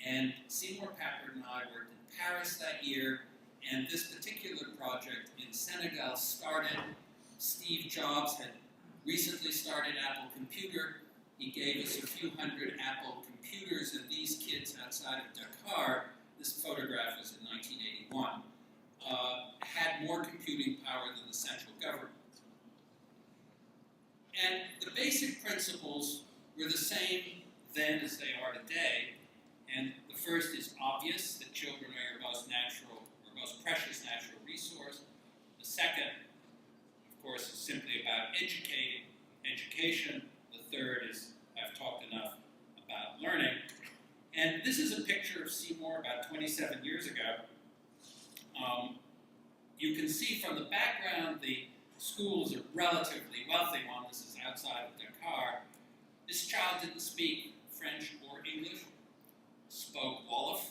And Seymour Papert and I worked in Paris that year, and this particular project in Senegal started. Steve Jobs had recently started Apple Computer. He gave us a few hundred Apple computers, and these kids outside of Dakar, this photograph was in 1981, had more computing power than the central government. And the basic principles were the same then as they are today. And the first is obvious, that children are your most natural, or most precious natural resource. The second, of course, is simply about education. The third is, I've talked enough about learning. And this is a picture of Seymour about 27 years ago. You can see from the background, the school is a relatively wealthy one. This is outside of Dakar. This child didn't speak French or English, spoke Wolof,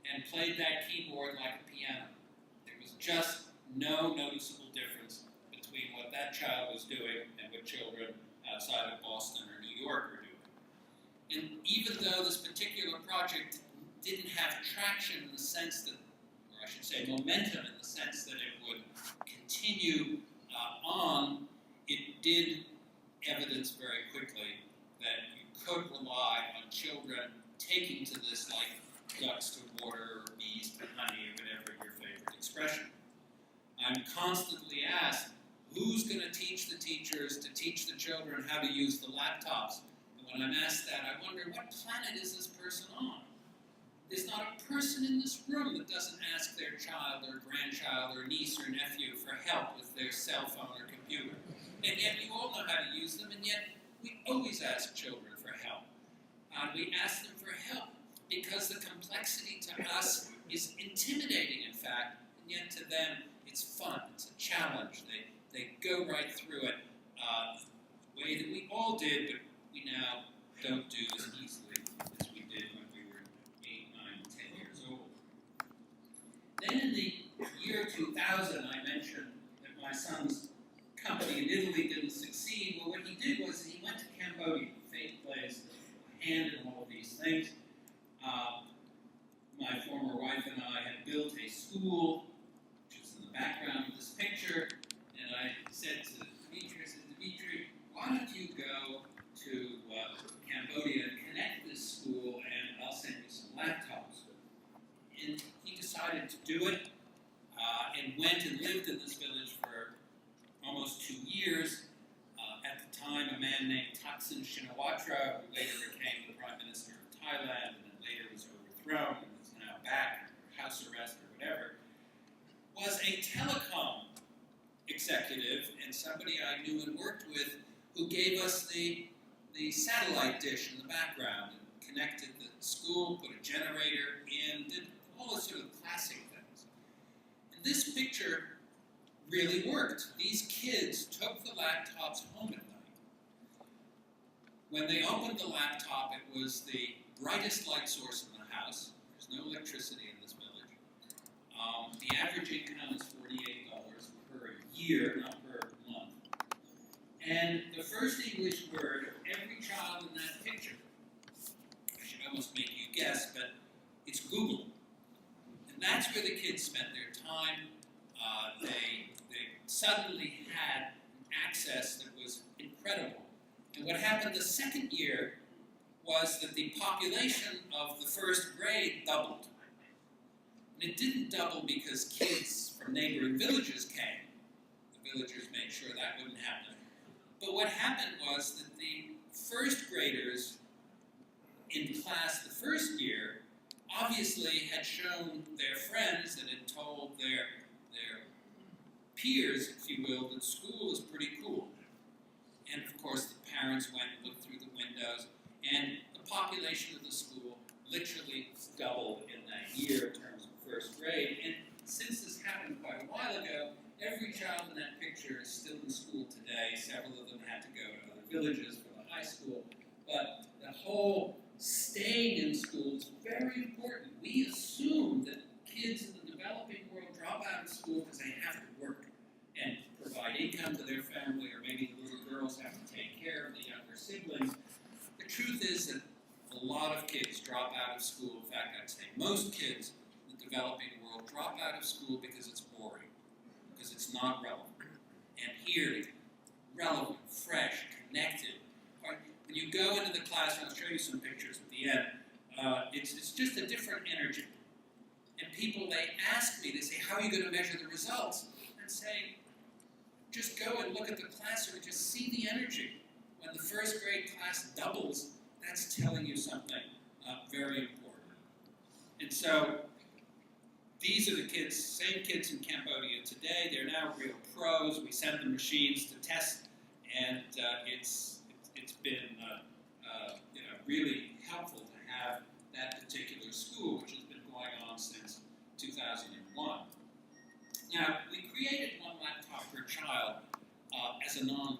and played that keyboard like a piano. There was just no noticeable difference between what that child was doing and what children outside of Boston or New York were doing. And even though this particular project didn't have traction in the sense that, or I should say momentum in the sense that it would continue on, it did evidence very quickly that you could rely on children taking to this like ducks to water or bees to honey or whatever your favorite expression. I'm constantly asked, who's going to teach the teachers to teach the children how to use the laptops? And when I'm asked that, I wonder, what planet is this person on? There's not a person in this room that doesn't ask their child or grandchild or niece or nephew for help with their cell phone or computer. And yet you all know how to use them, and yet we always ask children for help. We ask them for help because the complexity to us is intimidating, in fact, and yet to them it's fun, it's a challenge. They go right through it the way that we all did, but we now don't do as easily as we did when we were 8, 9, 10 years old. Then in the year 2000, I mentioned that my son's company in Italy didn't succeed. Well, what he did was he went to Cambodia. Fate plays a hand in all of these things. My former wife and I had built a school, which is in the background of this picture, and I said to Dimitri, why don't you go to Cambodia and connect this school, and I'll send you some laptops. And he decided to do it, and went and lived in this village for almost 2 years. At the time, a man named Thaksin Shinawatra, who later became the Prime Minister of Thailand, and then later was overthrown, and is now back under house arrest or whatever, was a telecom executive and somebody I knew and worked with who gave us the satellite dish in the background and connected the school, put a generator in, did all the sort of classic things. And this picture really worked. These kids took the laptops home at night. When they opened the laptop, it was the brightest light source in the house. There's no electricity in this village. The average income is $48 per year, not per month. And the first English word of every child in that picture, I should almost make you guess, but it's Google. And that's where the kids spent their time. They suddenly had access that was incredible. And what happened the second year was that the population of the first grade doubled. And it didn't double because kids from neighboring villages came. The villagers made sure that wouldn't happen. But what happened was that the first graders in class the first year obviously had shown their friends and had told their peers, if you will, that school is pretty cool. And of course the parents went and looked through the windows, and the population of the school literally doubled in that year in terms of first grade. And since this happened quite a while ago, every child in that picture is still in school today. Several of them had to go to other villages for the high school. But the whole staying in school is very important. We assume that kids in the developing world drop out of school because they have to work and provide income to their family, or maybe the little girls have to take care of the younger siblings. The truth is that a lot of kids drop out of school. In fact, I'd say most kids in the developing world drop out of school because it's boring, because it's not relevant. And here, relevant, fresh, connected. When you go into the classroom, I'll show you some pictures at the end, it's just a different energy. And people, they ask me, they say, how are you going to measure the results? And say, just go and look at the classroom and just see the energy. When the first grade class doubles, that's telling you something very important. And so, these are the kids, same kids in Cambodia today. They're now real pros. We send them machines to test, and it's been really helpful to have that particular school, which has been going on since 2001. Now, we created one laptop per child as a non